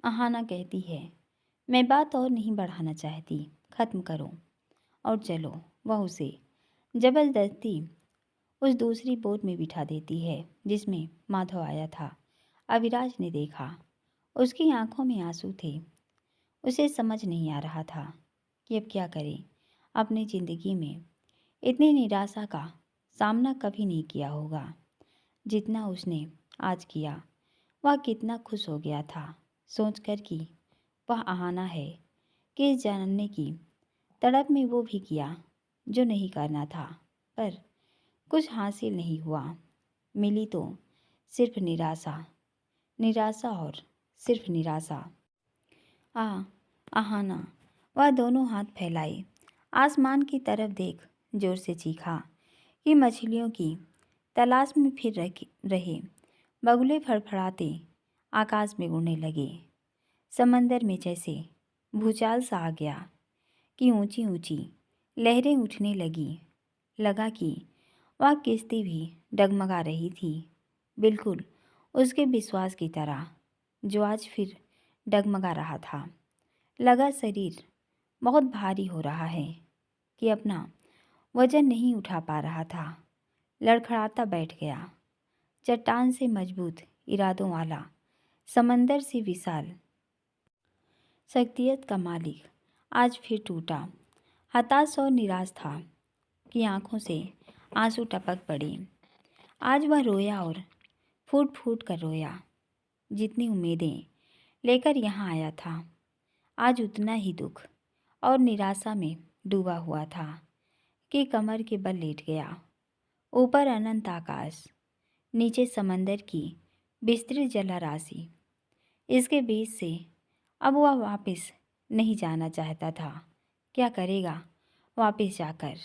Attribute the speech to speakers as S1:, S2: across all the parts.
S1: अहाना कहती है, मैं बात और नहीं बढ़ाना चाहती, ख़त्म करो और चलो। वह उसे ज़बरदस्ती उस दूसरी बोट में बिठा देती है जिसमें माधव आया था। अविराज ने देखा, उसकी आंखों में आंसू थे। उसे समझ नहीं आ रहा था कि अब क्या करे। अपनी ज़िंदगी में इतनी निराशा का सामना कभी नहीं किया होगा जितना उसने आज किया। वह कितना खुश हो गया था सोचकर कि वह अहाना है कि इस जानने की तड़प में वो भी किया जो नहीं करना था, पर कुछ हासिल नहीं हुआ। मिली तो सिर्फ निराशा, निराशा और सिर्फ निराशा। आ अहाना, वह दोनों हाथ फैलाए आसमान की तरफ देख जोर से चीखा कि मछलियों की तलाश में फिर रहे बगुले फड़फड़ाते आकाश में उड़ने लगे। समंदर में जैसे भूचाल सा आ गया कि ऊंची ऊंची लहरें उठने लगी। लगा कि वह किश्ती भी डगमगा रही थी, बिल्कुल उसके विश्वास की तरह जो आज फिर डगमगा रहा था। लगा शरीर बहुत भारी हो रहा है कि अपना वजन नहीं उठा पा रहा था। लड़खड़ाता बैठ गया। चट्टान से मजबूत इरादों वाला, समंदर से विशाल शख्सियत का मालिक आज फिर टूटा। हताश और निराश था कि आंखों से आंसू टपक पड़े। आज वह रोया और फूट फूट कर रोया। जितनी उम्मीदें लेकर यहाँ आया था, आज उतना ही दुख और निराशा में डूबा हुआ था कि कमर के बल लेट गया। ऊपर अनंत आकाश, नीचे समंदर की विस्तृत जलराशि। इसके बीच से अब वह वापस नहीं जाना चाहता था। क्या करेगा वापस जाकर?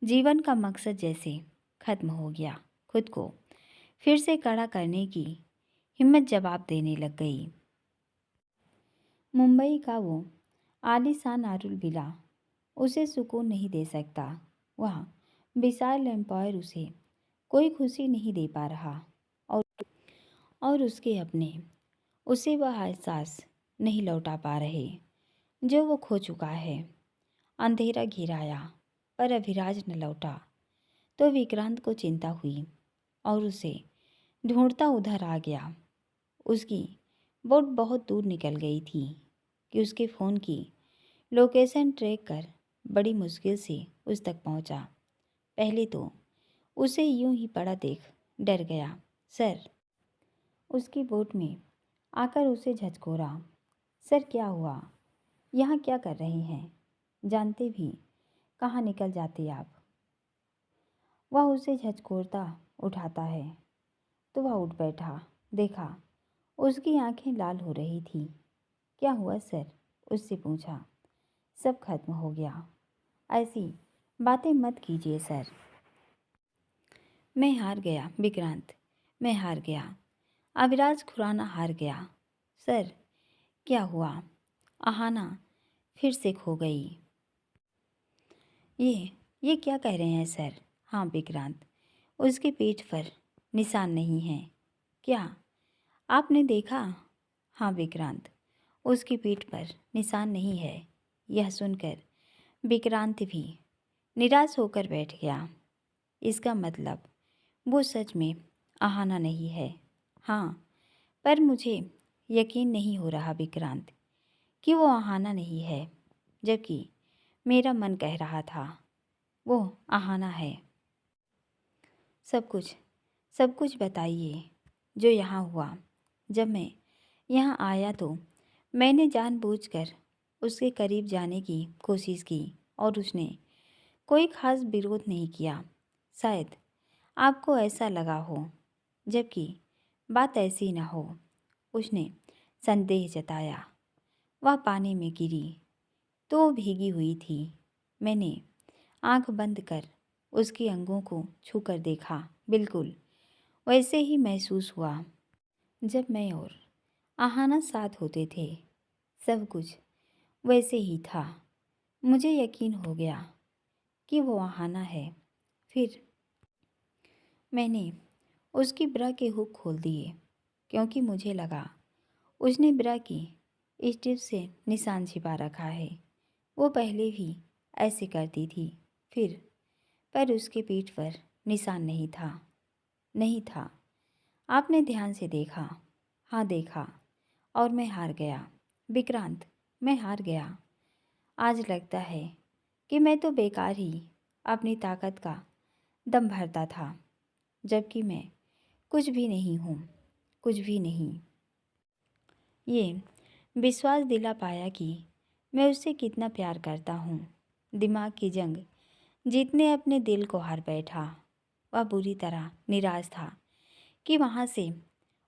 S1: जीवन का मकसद जैसे खत्म हो गया। खुद को फिर से खड़ा करने की हिम्मत जवाब देने लग गई। मुंबई का वो आलीशान आरुल विला उसे सुकून नहीं दे सकता। वह विशाल एम्पायर उसे कोई खुशी नहीं दे पा रहा और उसके अपने उसे वह एहसास नहीं लौटा पा रहे जो वो खो चुका है। अंधेरा घिराया पर अभिराज न लौटा तो विक्रांत को चिंता हुई और उसे ढूंढता उधर आ गया। उसकी बोट बहुत दूर निकल गई थी कि उसके फ़ोन की लोकेशन ट्रैक कर बड़ी मुश्किल से उस तक पहुंचा। पहले तो उसे यूं ही पड़ा देख डर गया। सर, उसकी बोट में आकर उसे झकझोरा। सर क्या हुआ? यहाँ क्या कर रहे हैं? जानते भी कहाँ निकल जाते आप? वह उसे झकझोरता उठाता है तो वह उठ बैठा। देखा उसकी आंखें लाल हो रही थी। क्या हुआ सर? उससे पूछा। सब खत्म हो गया। ऐसी बातें मत कीजिए सर। मैं हार गया विक्रांत, मैं हार गया। अविराज खुराना हार गया। सर क्या हुआ? अहाना फिर से खो गई। ये क्या कह रहे हैं सर? हाँ विक्रांत, उसके पेट पर निशान नहीं है। क्या आपने देखा? हाँ विक्रांत, उसकी पीठ पर निशान नहीं है। यह सुनकर विक्रांत भी निराश होकर बैठ गया। इसका मतलब वो सच में अहाना नहीं है। हाँ, पर मुझे यकीन नहीं हो रहा विक्रांत कि वो अहाना नहीं है, जबकि मेरा मन कह रहा था वो अहाना है। सब कुछ बताइए जो यहाँ हुआ। जब मैं यहाँ आया तो मैंने जानबूझकर उसके करीब जाने की कोशिश की और उसने कोई ख़ास विरोध नहीं किया। शायद आपको ऐसा लगा हो, जबकि बात ऐसी ना हो। उसने संदेह जताया। वह पानी में गिरी तो वो भीगी हुई थी। मैंने आंख बंद कर उसके अंगों को छूकर देखा। बिल्कुल वैसे ही महसूस हुआ जब मैं और अहाना साथ होते थे। सब कुछ वैसे ही था। मुझे यकीन हो गया कि वो अहाना है। फिर मैंने उसकी ब्रा के हुक खोल दिए क्योंकि मुझे लगा उसने ब्रा की इस टिप से निशान छिपा रखा है। वो पहले भी ऐसे करती थी, फिर पर उसके पीठ पर निशान नहीं था। नहीं था। आपने ध्यान से देखा। हाँ देखा। और मैं हार गया। विक्रांत, मैं हार गया। आज लगता है कि मैं तो बेकार ही अपनी ताकत का दम भरता था, जबकि मैं कुछ भी नहीं हूँ, कुछ भी नहीं। ये विश्वास दिला पाया कि मैं उससे कितना प्यार करता हूँ। दिमाग की जंग जीतने अपने दिल को हार बैठा। वह बुरी तरह निराश था कि वहाँ से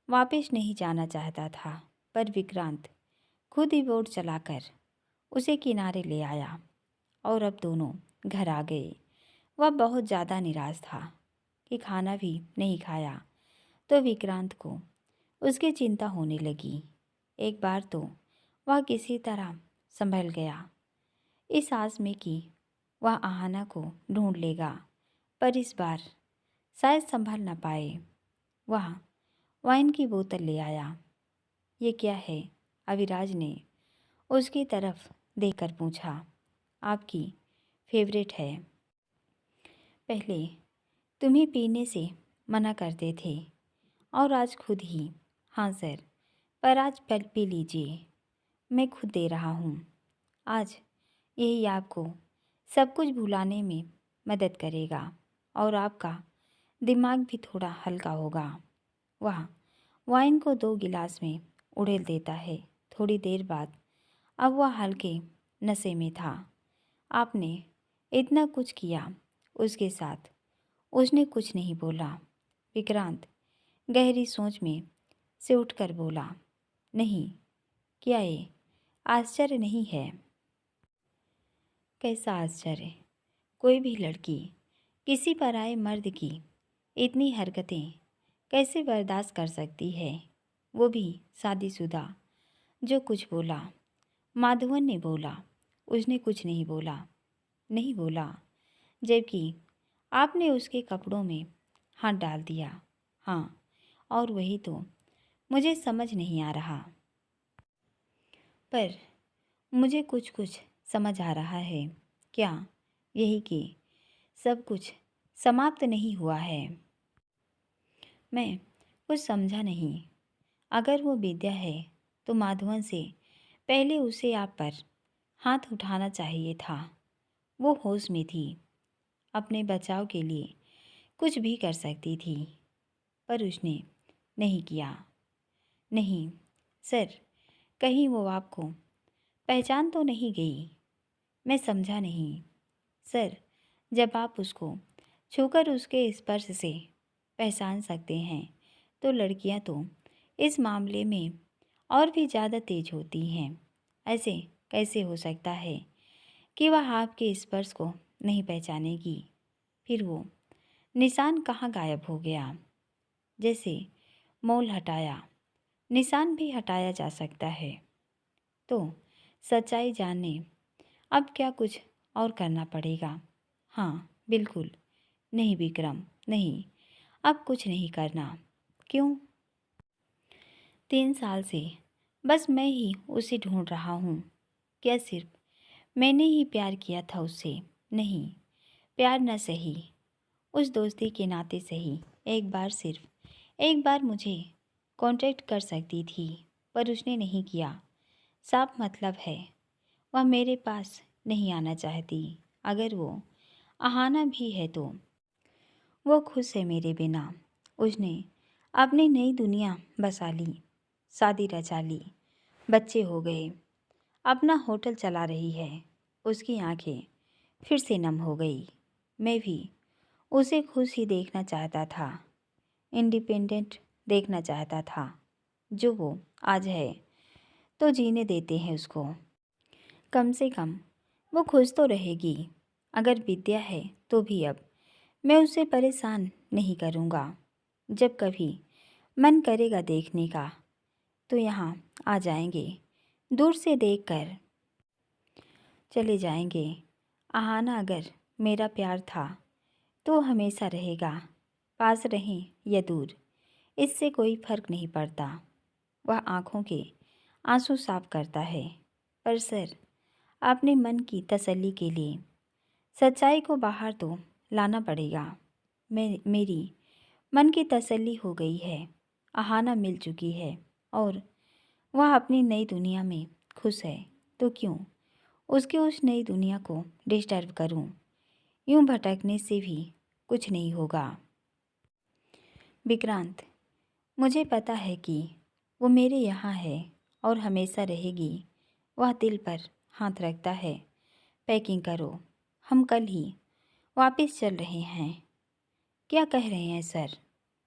S1: वापस नहीं जाना चाहता था, पर विक्रांत खुद ही बोट चलाकर उसे किनारे ले आया और अब दोनों घर आ गए। वह बहुत ज़्यादा निराश था कि खाना भी नहीं खाया, तो विक्रांत को उसकी चिंता होने लगी। एक बार तो वह किसी तरह संभल गया, इस आस में कि वह आहाना को ढूंढ लेगा, पर इस बार शायद संभल न पाए। वह वाइन की बोतल ले आया। ये क्या है? अविराज ने उसकी तरफ देखकर पूछा। आपकी फेवरेट है। पहले तुम ही पीने से मना करते थे और आज खुद ही। हाँ सर, पर आज पल पी लीजिए, मैं खुद दे रहा हूँ। आज यही आपको सब कुछ भुलाने में मदद करेगा और आपका दिमाग भी थोड़ा हल्का होगा। वह वाइन को 2 गिलास में उड़ेल देता है। थोड़ी देर बाद अब वह हल्के नशे में था। आपने इतना कुछ किया उसके साथ, उसने कुछ नहीं बोला। विक्रांत गहरी सोच में से उठकर बोला, नहीं, क्या ये आश्चर्य नहीं है? कैसा आश्चर्य? कोई भी लड़की किसी पराये मर्द की इतनी हरकतें कैसे बर्दाश्त कर सकती है, वो भी शादीशुदा। जो कुछ बोला माधवन ने बोला, उसने कुछ नहीं बोला। नहीं बोला, जबकि आपने उसके कपड़ों में हाथ डाल दिया। हाँ, और वही तो मुझे समझ नहीं आ रहा। पर मुझे कुछ कुछ समझ आ रहा है। क्या यही कि सब कुछ समाप्त नहीं हुआ है? मैं कुछ समझा नहीं। अगर वो विद्या है तो माधवन से पहले उसे आप पर हाथ उठाना चाहिए था। वो होश में थी, अपने बचाव के लिए कुछ भी कर सकती थी, पर उसने नहीं किया। नहीं सर, कहीं वो आपको पहचान तो नहीं गई? मैं समझा नहीं। सर, जब आप उसको छूकर उसके स्पर्श से पहचान सकते हैं, तो लड़कियां तो इस मामले में और भी ज़्यादा तेज होती हैं। ऐसे कैसे हो सकता है कि वह आपके स्पर्श को नहीं पहचानेगी? फिर वो निशान कहाँ गायब हो गया? जैसे मोल हटाया, निशान भी हटाया जा सकता है। तो सच्चाई जानने अब क्या कुछ और करना पड़ेगा? हाँ बिल्कुल। नहीं विक्रम, नहीं, अब कुछ नहीं करना। क्यों? 3 साल से बस मैं ही उसे ढूंढ रहा हूँ। क्या सिर्फ मैंने ही प्यार किया था उससे? नहीं, प्यार न सही, उस दोस्ती के नाते सही। एक बार, सिर्फ एक बार मुझे कांटेक्ट कर सकती थी, पर उसने नहीं किया। साफ मतलब है वह मेरे पास नहीं आना चाहती। अगर वो आहाना भी है तो वो खुश है मेरे बिना। उसने अपनी नई दुनिया बसा ली, शादी रचा ली, बच्चे हो गए, अपना होटल चला रही है। उसकी आंखें फिर से नम हो गई। मैं भी उसे खुश ही देखना चाहता था, इंडिपेंडेंट देखना चाहता था। जो वो आज है, तो जीने देते हैं उसको। कम से कम वो खुश तो रहेगी। अगर विद्या है तो भी अब मैं उसे परेशान नहीं करूँगा। जब कभी मन करेगा देखने का, तो यहाँ आ जाएंगे, दूर से देखकर चले जाएंगे। आहाना अगर मेरा प्यार था तो हमेशा रहेगा, पास रहें या दूर, इससे कोई फर्क नहीं पड़ता। वह आँखों के आंसू साफ करता है। पर सर, आपने मन की तसल्ली के लिए सच्चाई को बाहर तो लाना पड़ेगा। मेरी मन की तसल्ली हो गई है। आहाना मिल चुकी है और वह अपनी नई दुनिया में खुश है, तो क्यों उसकी उस नई दुनिया को डिस्टर्ब करूं? यूं भटकने से भी कुछ नहीं होगा। विक्रांत, मुझे पता है कि वो मेरे यहाँ है और हमेशा रहेगी। वह दिल पर हाथ रखता है। पैकिंग करो, हम कल ही वापस चल रहे हैं। क्या कह रहे हैं सर?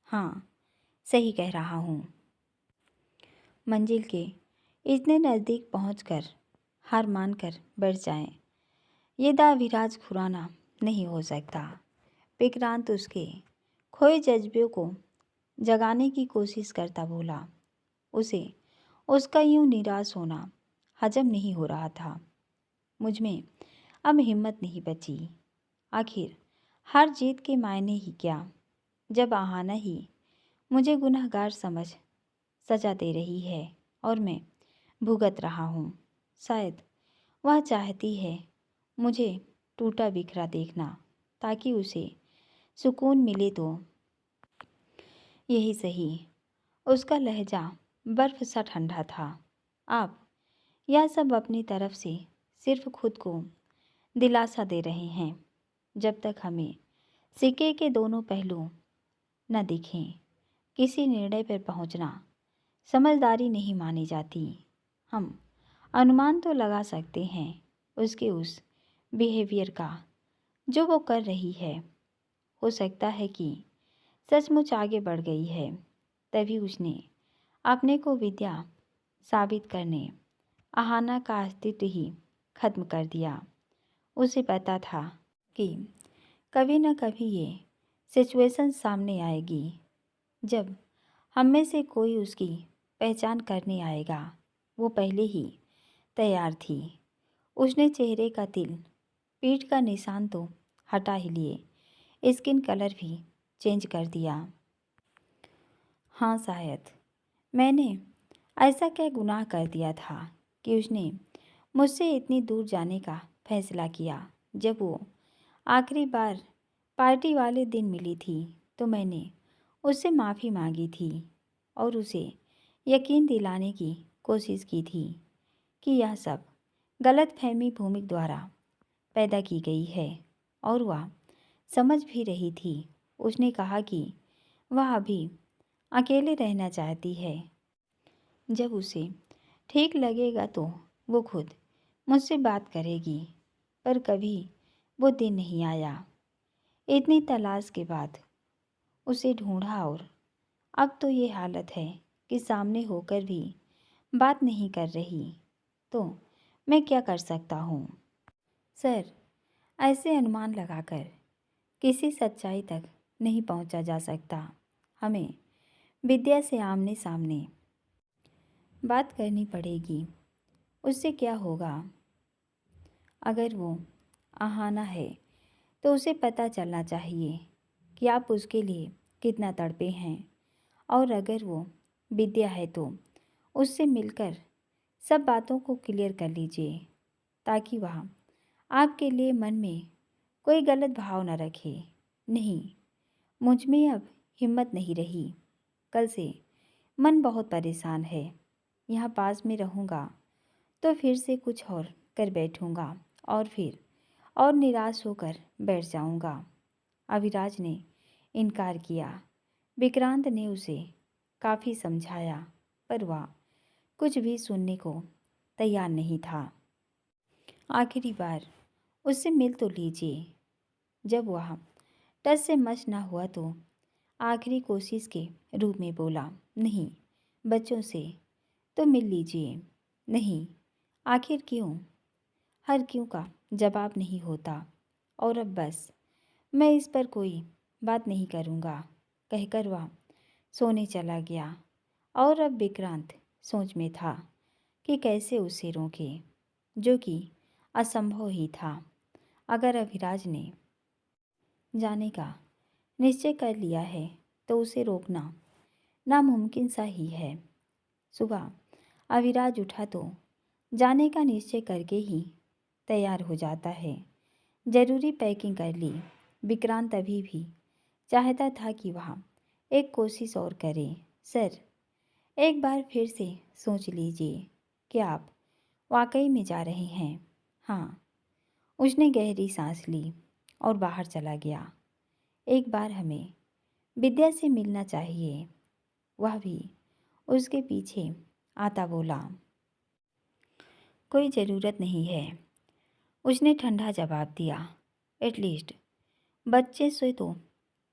S1: हाँ, सही कह रहा हूँ। मंजिल के इतने नज़दीक पहुंचकर हार मानकर बैठ जाएं, ये दाव विराज खुराना नहीं हो सकता। विक्रांत उसके खोए जज्बे को जगाने की कोशिश करता बोला। उसे उसका यूं निराश होना हजम नहीं हो रहा था। मुझ में अब हिम्मत नहीं बची। आखिर हार जीत के मायने ही क्या, जब आहाना ही मुझे गुनहगार समझ सजा दे रही है और मैं भुगत रहा हूँ। शायद वह चाहती है मुझे टूटा बिखरा देखना, ताकि उसे सुकून मिले। तो यही सही। उसका लहजा बर्फ सा ठंडा था। आप यह सब अपनी तरफ से सिर्फ खुद को दिलासा दे रहे हैं। जब तक हमें सिक्के के दोनों पहलू न दिखें, किसी निर्णय पर पहुंचना समझदारी नहीं मानी जाती। हम अनुमान तो लगा सकते हैं उसके उस बिहेवियर का जो वो कर रही है। हो सकता है कि सचमुच आगे बढ़ गई है, तभी उसने अपने को विद्या साबित करने आहाना का अस्तित्व ही खत्म कर दिया। उसे पता था कि कभी न कभी ये सिचुएशन सामने आएगी, जब हम में से कोई उसकी पहचान करने आएगा। वो पहले ही तैयार थी। उसने चेहरे का तिल, पीठ का निशान तो हटा ही लिए, स्किन कलर भी चेंज कर दिया। हाँ, शायद मैंने ऐसा क्या गुनाह कर दिया था कि उसने मुझसे इतनी दूर जाने का फैसला किया। जब वो आखिरी बार पार्टी वाले दिन मिली थी तो मैंने उससे माफ़ी मांगी थी और उसे यकीन दिलाने की कोशिश की थी कि यह सब गलतफहमी भूमिक द्वारा पैदा की गई है, और वह समझ भी रही थी। उसने कहा कि वह अभी अकेले रहना चाहती है। जब उसे ठीक लगेगा तो वो खुद मुझसे बात करेगी। पर कभी वो दिन नहीं आया। इतनी तलाश के बाद उसे ढूंढा और अब तो ये हालत है कि सामने होकर भी बात नहीं कर रही। तो मैं क्या कर सकता हूँ? सर, ऐसे अनुमान लगाकर किसी सच्चाई तक नहीं पहुँचा जा सकता। हमें विद्या से आमने सामने बात करनी पड़ेगी। उससे क्या होगा? अगर वो आहाना है तो उसे पता चलना चाहिए कि आप उसके लिए कितना तड़पे हैं, और अगर वो विद्या है तो उससे मिलकर सब बातों को क्लियर कर लीजिए, ताकि वह आपके लिए मन में कोई गलत भाव न रखे। नहीं, मुझ में अब हिम्मत नहीं रही। कल से मन बहुत परेशान है। यहाँ पास में रहूँगा तो फिर से कुछ और कर बैठूँगा और फिर और निराश होकर बैठ जाऊँगा। अभिराज ने इनकार किया। विक्रांत ने उसे काफ़ी समझाया, पर वह कुछ भी सुनने को तैयार नहीं था। आखिरी बार उससे मिल तो लीजिए। जब वह टस से मस ना हुआ तो आखिरी कोशिश के रूप में बोला, नहीं, बच्चों से तो मिल लीजिए। नहीं, आखिर क्यों? हर क्यों का जवाब नहीं होता। और अब बस, मैं इस पर कोई बात नहीं करूँगा, कहकर वह सोने चला गया। और अब विक्रांत सोच में था कि कैसे उसे रोके, जो कि असंभव ही था। अगर अभिराज ने जाने का निश्चय कर लिया है तो उसे रोकना नामुमकिन सा ही है। सुबह अविराज उठा तो जाने का निश्चय करके ही तैयार हो जाता है। जरूरी पैकिंग कर ली। विक्रांत अभी भी चाहता था कि वह एक कोशिश और करे। सर, एक बार फिर से सोच लीजिए कि आप वाकई में जा रहे हैं। हाँ। उसने गहरी सांस ली और बाहर चला गया। एक बार हमें विद्या से मिलना चाहिए। वह भी उसके पीछे आता बोला। कोई ज़रूरत नहीं है, उसने ठंडा जवाब दिया। एटलीस्ट बच्चे से तो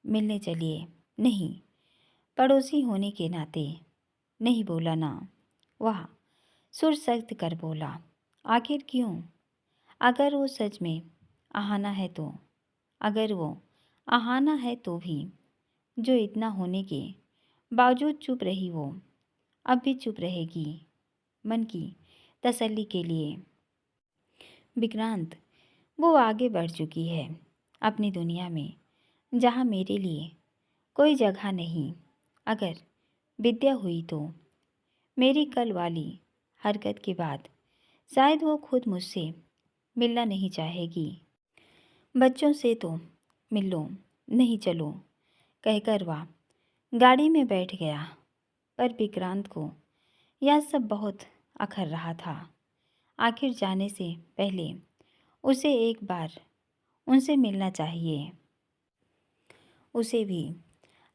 S1: मिलने चलिए। नहीं, पड़ोसी होने के नाते नहीं बोला ना। वह सुर सख्त कर बोला। आखिर क्यों? अगर वो सच में आहाना है तो, अगर वो आहाना है तो भी, जो इतना होने के बावजूद चुप रही वो अब भी चुप रहेगी, मन की तसल्ली के लिए। विक्रांत, वो आगे बढ़ चुकी है अपनी दुनिया में, जहाँ मेरे लिए कोई जगह नहीं। अगर विद्या हुई तो मेरी कल वाली हरकत के बाद शायद वो खुद मुझसे मिलना नहीं चाहेगी। बच्चों से तो मिल लो, नहीं चलो कहकर वह गाड़ी में बैठ गया। पर विक्रांत को यह सब बहुत अखर रहा था। आखिर जाने से पहले उसे एक बार उनसे मिलना चाहिए। उसे भी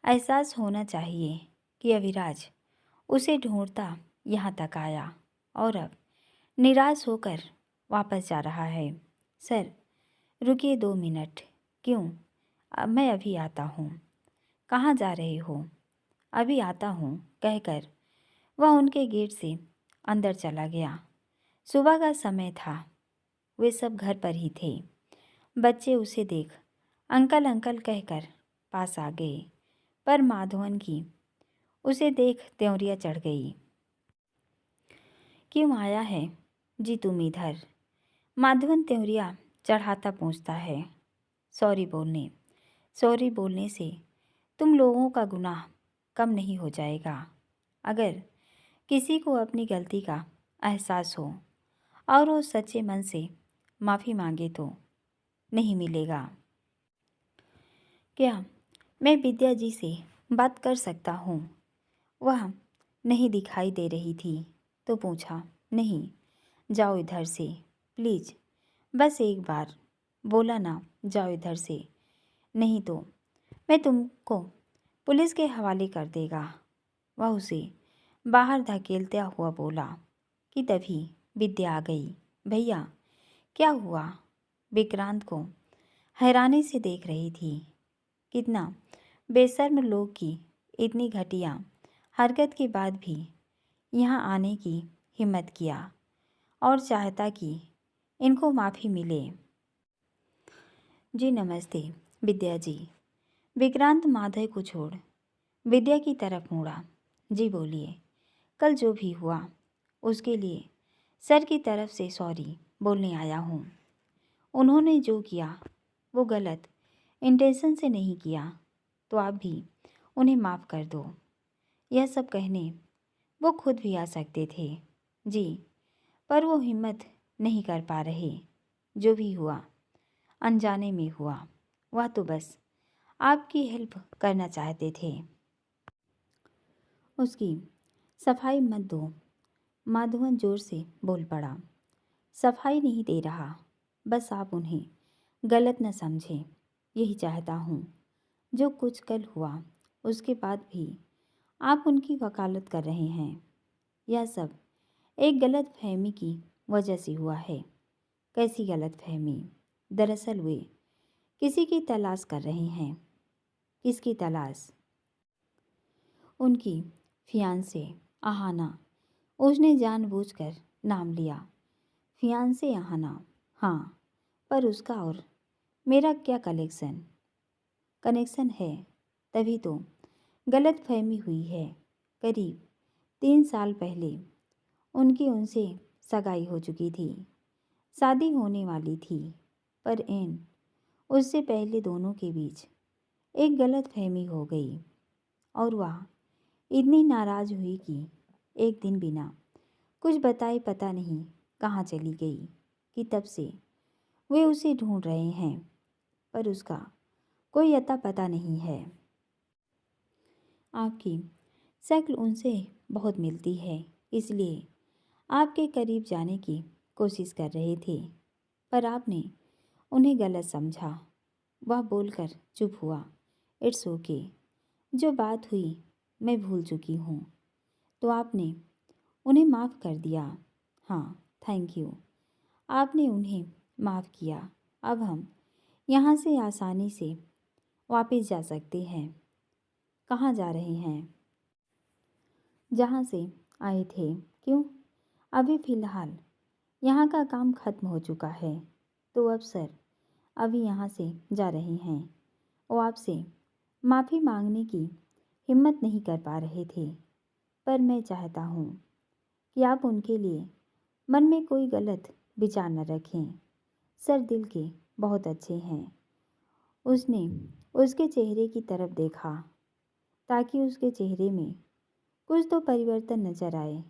S1: एहसास होना चाहिए कि अविराज उसे ढूंढता यहाँ तक आया और अब निराश होकर वापस जा रहा है। सर, रुकिए 2 मिनट। क्यों? मैं अभी आता हूँ। कहाँ जा रहे हो? अभी आता हूँ कहकर वह उनके गेट से अंदर चला गया। सुबह का समय था। वे सब घर पर ही थे। बच्चे उसे देख अंकल अंकल कहकर पास आ गए, पर माधवन की उसे देख त्योरियां चढ़ गई। क्यों आया है जी तुम इधर? माधवन त्योरियां चढ़ाता पूछता है। सॉरी बोलने से तुम लोगों का गुनाह कम नहीं हो जाएगा। अगर किसी को अपनी गलती का एहसास हो और वो सच्चे मन से माफ़ी मांगे तो नहीं मिलेगा। क्या मैं विद्या जी से बात कर सकता हूँ? वह नहीं दिखाई दे रही थी तो पूछा। नहीं, जाओ इधर से प्लीज़, बस एक बार बोला ना, जाओ इधर से, नहीं तो मैं तुमको पुलिस के हवाले कर देगा। वह उसे बाहर धकेलता हुआ बोला कि तभी विद्या आ गई। भैया, क्या हुआ? विक्रांत को हैरानी से देख रही थी। कितना बेशर्म लोग की इतनी घटिया हरकत के बाद भी यहाँ आने की हिम्मत किया और चाहता कि इनको माफ़ी मिले। जी नमस्ते विद्या जी। विक्रांत माधव को छोड़ विद्या की तरफ मुड़ा। जी बोलिए। कल जो भी हुआ उसके लिए सर की तरफ से सॉरी बोलने आया हूँ। उन्होंने जो किया वो गलत इंटेंशन से नहीं किया, तो आप भी उन्हें माफ़ कर दो। यह सब कहने वो खुद भी आ सकते थे जी, पर वो हिम्मत नहीं कर पा रहे। जो भी हुआ अनजाने में हुआ। वह तो बस आपकी हेल्प करना चाहते थे। उसकी सफाई मत दो। माधवन जोर से बोल पड़ा। सफाई नहीं दे रहा, बस आप उन्हें गलत न समझें, यही चाहता हूँ। जो कुछ कल हुआ उसके बाद भी आप उनकी वकालत कर रहे हैं। यह सब एक गलत फहमी की वजह से हुआ है। कैसी गलत फहमी? दरअसल वे किसी की तलाश कर रहे हैं। किसकी तलाश? उनकी फियांसे आहाना। उसने जानबूझकर नाम लिया। फियांसे आहाना? हाँ, पर उसका और मेरा क्या कनेक्शन है? तभी तो गलत फहमी हुई है। करीब 3 साल पहले उनकी उनसे सगाई हो चुकी थी। शादी होने वाली थी, पर उससे पहले दोनों के बीच एक गलत फहमी हो गई और वह इतनी नाराज़ हुई कि एक दिन बिना कुछ बताए पता नहीं कहाँ चली गई कि तब से वे उसे ढूंढ रहे हैं, पर उसका कोई अता पता नहीं है। आपकी शक्ल उनसे बहुत मिलती है, इसलिए आपके करीब जाने की कोशिश कर रहे थे, पर आपने उन्हें गलत समझा। वह बोलकर चुप हुआ। इट्स ओके, जो बात हुई मैं भूल चुकी हूँ, तो आपने उन्हें माफ़ कर दिया। हाँ, थैंक यू। आपने उन्हें माफ़ किया। अब हम यहाँ से आसानी से वापस जा सकते हैं। कहाँ जा रहे हैं? जहाँ से आए थे। क्यों? अभी फ़िलहाल यहाँ का काम ख़त्म हो चुका है, तो अब सर अभी यहाँ से जा रहे हैं। वो आपसे माफ़ी मांगने की हिम्मत नहीं कर पा रहे थे, पर मैं चाहता हूँ कि आप उनके लिए मन में कोई गलत विचार न रखें। सर दिल के बहुत अच्छे हैं। उसने उसके चेहरे की तरफ देखा ताकि उसके चेहरे में कुछ तो परिवर्तन नजर आए,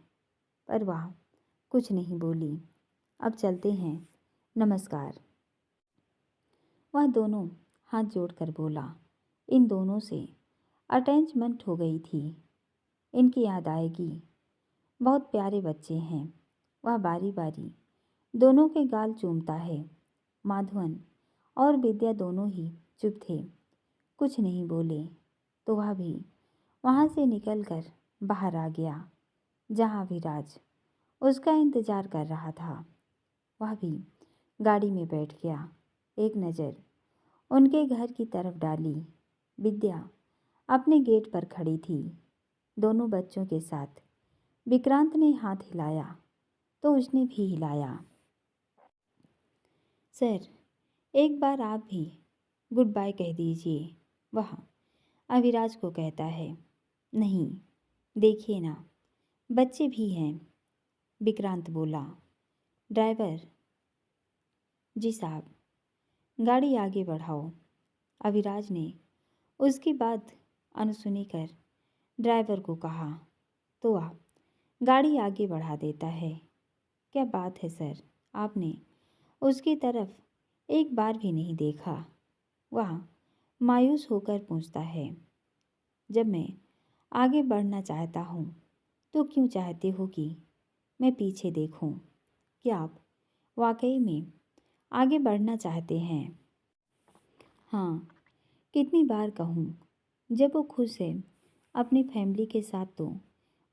S1: पर वह कुछ नहीं बोली। अब चलते हैं, नमस्कार। वह दोनों हाथ जोड़कर बोला। इन दोनों से अटैचमेंट हो गई थी। इनकी याद आएगी। बहुत प्यारे बच्चे हैं। वह बारी बारी दोनों के गाल चूमता है। माधवन और विद्या दोनों ही चुप थे, कुछ नहीं बोले। तो वह भी वहाँ से निकलकर बाहर आ गया, जहाँ विराज उसका इंतज़ार कर रहा था। वह भी गाड़ी में बैठ गया। एक नज़र उनके घर की तरफ डाली। विद्या अपने गेट पर खड़ी थी, दोनों बच्चों के साथ। विक्रांत ने हाथ हिलाया तो उसने भी हिलाया। सर, एक बार आप भी गुड बाय कह दीजिए, वह अविराज को कहता है। नहीं, देखिए ना, बच्चे भी हैं, विक्रांत बोला। ड्राइवर जी साहब, गाड़ी आगे बढ़ाओ। अविराज ने उसकी बात अनसुनी कर ड्राइवर को कहा, तो आप गाड़ी आगे बढ़ा देता है। क्या बात है सर, आपने उसकी तरफ एक बार भी नहीं देखा। वह मायूस होकर पूछता है। जब मैं आगे बढ़ना चाहता हूँ तो क्यों चाहते हो कि मैं पीछे देखूं? क्या आप वाकई में आगे बढ़ना चाहते हैं? हाँ, कितनी बार कहूँ, जब वो खुश है अपनी फैमिली के साथ तो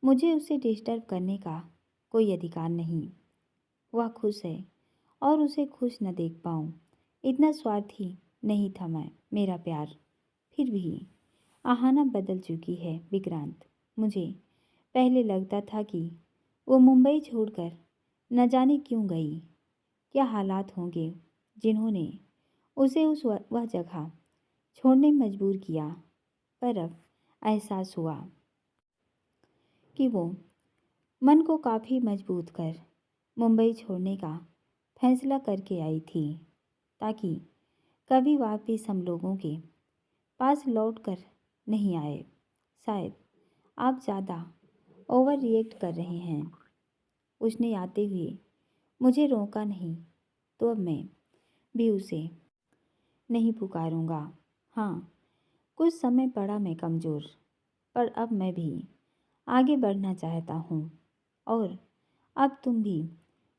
S1: मुझे उसे डिस्टर्ब करने का कोई अधिकार नहीं। वह खुश है और उसे खुश न देख पाऊँ, इतना स्वार्थी नहीं था मैं, मेरा प्यार। फिर भी आहाना बदल चुकी है विक्रांत। मुझे पहले लगता था कि वो मुंबई छोड़कर न जाने क्यों गई। क्या हालात होंगे जिन्होंने उसे वह जगह छोड़ने मजबूर किया। पर अब एहसास हुआ कि वो मन को काफ़ी मजबूत कर मुंबई छोड़ने का फैसला करके आई थी, ताकि कभी वापस हम लोगों के पास लौट कर नहीं आए। शायद आप ज़्यादा ओवर रिएक्ट कर रहे हैं। उसने आते हुए मुझे रोका नहीं, तो अब मैं भी उसे नहीं पुकारूंगा। हाँ, कुछ समय पड़ा मैं कमज़ोर, पर अब मैं भी आगे बढ़ना चाहता हूँ। और अब तुम भी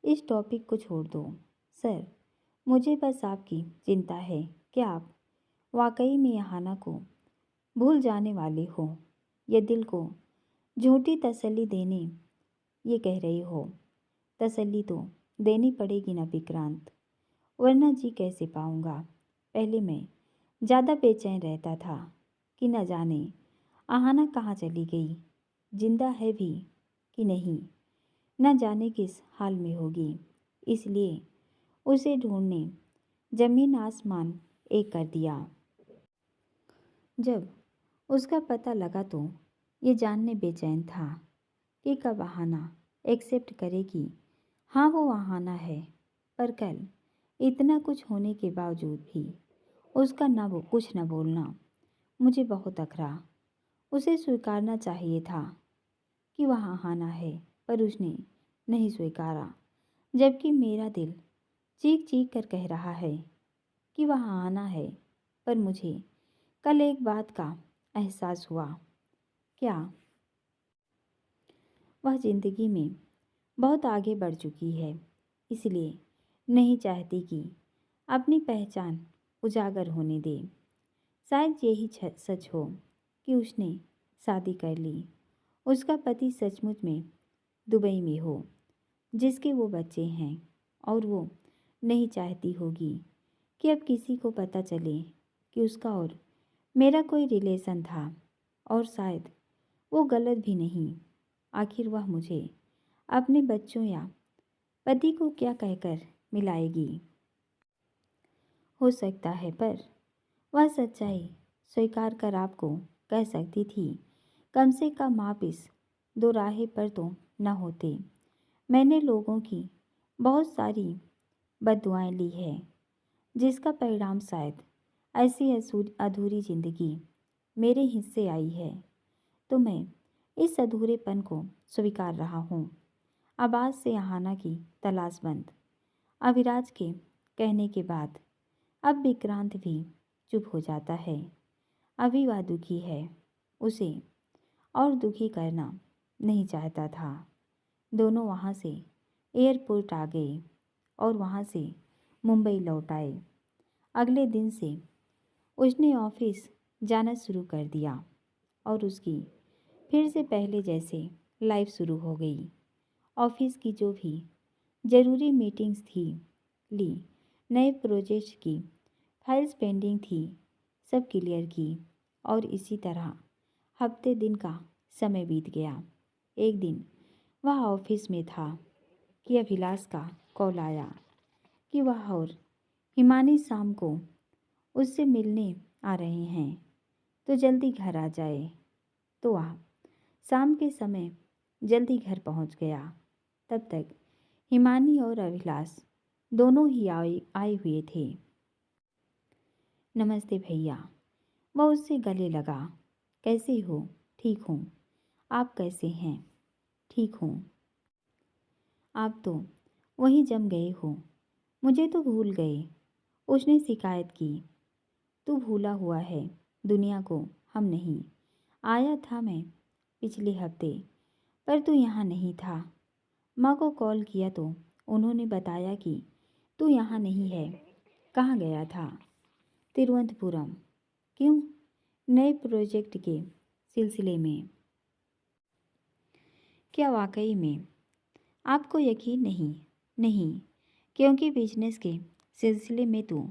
S1: इस टॉपिक को छोड़ दो। सर, मुझे बस आपकी चिंता है कि आप वाकई में यहाना को भूल जाने वाले हो, या दिल को झूठी तसल्ली देने ये कह रही हो। तसल्ली तो देनी पड़ेगी ना विक्रांत, वरना जी कैसे पाऊँगा। पहले मैं ज़्यादा बेचैन रहता था कि न जाने आहाना कहाँ चली गई, जिंदा है भी कि नहीं, न जाने किस हाल में होगी। इसलिए उसे ढूंढने जमीन आसमान एक कर दिया। जब उसका पता लगा तो ये जानने बेचैन था कि कब आहाना एक्सेप्ट करेगी। हाँ, वो आहाना है, पर कल इतना कुछ होने के बावजूद भी उसका ना वो कुछ न बोलना मुझे बहुत अखरा। उसे स्वीकारना चाहिए था कि वह आहाना है, पर उसने नहीं स्वीकारा, जबकि मेरा दिल चीख चीख कर कह रहा है कि वहाँ आना है। पर मुझे कल एक बात का एहसास हुआ। क्या? वह जिंदगी में बहुत आगे बढ़ चुकी है, इसलिए नहीं चाहती कि अपनी पहचान उजागर होने दे। शायद यही सच हो कि उसने शादी कर ली। उसका पति सचमुच में दुबई में हो, जिसके वो बच्चे हैं, और वो नहीं चाहती होगी कि अब किसी को पता चले कि उसका और मेरा कोई रिलेशन था। और शायद वो गलत भी नहीं। आखिर वह मुझे अपने बच्चों या पति को क्या कहकर मिलाएगी? हो सकता है, पर वह सच्चाई स्वीकार कर आपको कह सकती थी, कम से कम आप इस दो राहे पर तो न होते। मैंने लोगों की बहुत सारी बद्दुआएं ली है, जिसका परिणाम शायद ऐसी अधूरी जिंदगी मेरे हिस्से आई है। तो मैं इस अधूरेपन को स्वीकार रहा हूँ। अब आज से अहाना की तलाश बंद। अविराज के कहने के बाद अब विक्रांत भी चुप हो जाता है। अभी वह दुखी है, उसे और दुखी करना नहीं चाहता था। दोनों वहाँ से एयरपोर्ट आ गए और वहाँ से मुंबई लौट आए। अगले दिन से उसने ऑफिस जाना शुरू कर दिया और उसकी फिर से पहले जैसे लाइफ शुरू हो गई। ऑफिस की जो भी ज़रूरी मीटिंग्स थी ली, नए प्रोजेक्ट की फाइल्स पेंडिंग थी सब क्लियर की, और इसी तरह हफ्ते दिन का समय बीत गया। एक दिन वह ऑफिस में था कि अभिलाष का कॉल आया कि वह और हिमानी शाम को उससे मिलने आ रहे हैं, तो जल्दी घर आ जाए। तो वह शाम के समय जल्दी घर पहुंच गया। तब तक हिमानी और अभिलाष दोनों ही आए हुए थे। नमस्ते भैया, वह उससे गले लगा। कैसे हो? ठीक हूँ। आप कैसे हैं? ठीक हूँ। आप तो वहीं जम गए हो, मुझे तो भूल गए। उसने शिकायत की। तू भूला हुआ है दुनिया को, हम नहीं। आया था मैं पिछले हफ्ते, पर तू यहाँ नहीं था। माँ को कॉल किया तो उन्होंने बताया कि तू यहाँ नहीं है। कहाँ गया था? तिरुवनंतपुरम। क्यों? नए प्रोजेक्ट के सिलसिले में। क्या वाकई में? आपको यकीन नहीं? नहीं, क्योंकि बिजनेस के सिलसिले में तू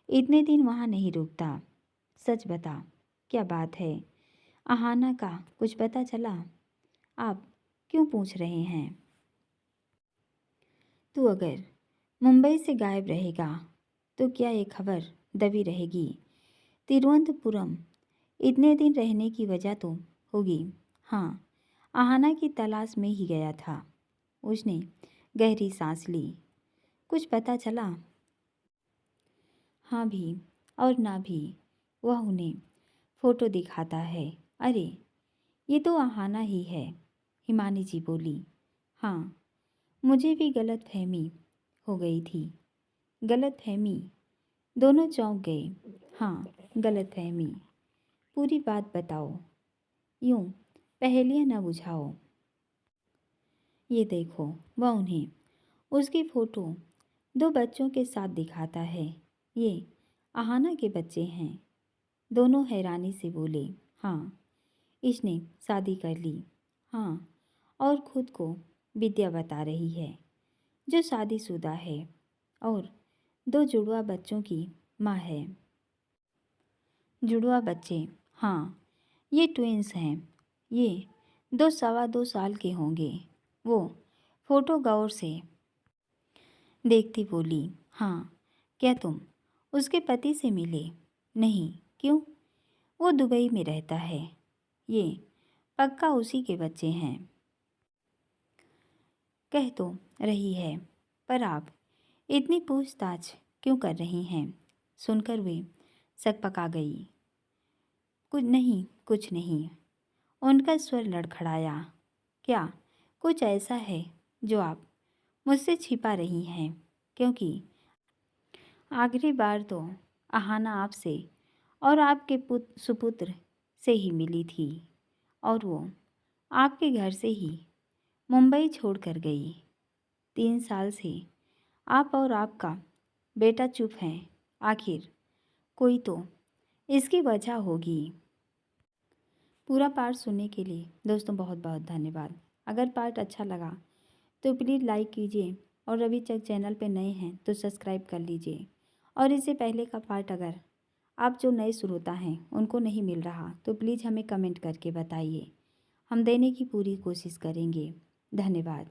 S1: इतने दिन वहाँ नहीं रुकता। सच बता, क्या बात है? अहाना का कुछ पता चला? आप क्यों पूछ रहे हैं? तू अगर मुंबई से गायब रहेगा तो क्या ये खबर दबी रहेगी? तिरुवनंतपुरम इतने दिन रहने की वजह तो होगी। हाँ, अहाना की तलाश में ही गया था। उसने गहरी सांस ली। कुछ पता चला? हाँ भी और ना भी। वह उन्हें फोटो दिखाता है। अरे, ये तो अहाना ही है, हिमानी जी बोली। हाँ, मुझे भी गलत फहमी हो गई थी। गलत फहमी? दोनों चौंक गए। हाँ, गलत फहमी। पूरी बात बताओ, यूं पहेलियाँ न बुझाओ। ये देखो, वह उन्हें उसकी फ़ोटो दो बच्चों के साथ दिखाता है। ये अहाना के बच्चे हैं। दोनों हैरानी से बोले। हाँ, इसने शादी कर ली। हाँ, और खुद को विद्या बता रही है, जो शादीशुदा है और दो जुड़वा बच्चों की माँ है। जुड़वा बच्चे? हाँ, ये ट्विंस हैं। ये दो सवा दो साल के होंगे। वो फोटो गौर से देखती बोली। हाँ, क्या तुम उसके पति से मिले? नहीं। क्यों? वो दुबई में रहता है। ये पक्का उसी के बच्चे हैं। कह तो रही है, पर आप इतनी पूछताछ क्यों कर रही हैं? सुनकर वे सकपका गई। कुछ नहीं, कुछ नहीं। उनका स्वर लड़खड़ाया। क्या कुछ ऐसा है जो आप मुझसे छिपा रही हैं, क्योंकि आखिरी बार तो अहाना आपसे और आपके सुपुत्र से ही मिली थी और वो आपके घर से ही मुंबई छोड़कर गई। 3 साल से आप और आपका बेटा चुप हैं। आखिर कोई तो इसकी वजह होगी। पूरा पार्ट सुनने के लिए दोस्तों बहुत बहुत धन्यवाद। अगर पार्ट अच्छा लगा तो प्लीज़ लाइक कीजिए और अभी तक चैनल पे नए हैं तो सब्सक्राइब कर लीजिए। और इससे पहले का पार्ट अगर आप जो नए श्रोता हैं उनको नहीं मिल रहा तो प्लीज़ हमें कमेंट करके बताइए। हम देने की पूरी कोशिश करेंगे। धन्यवाद।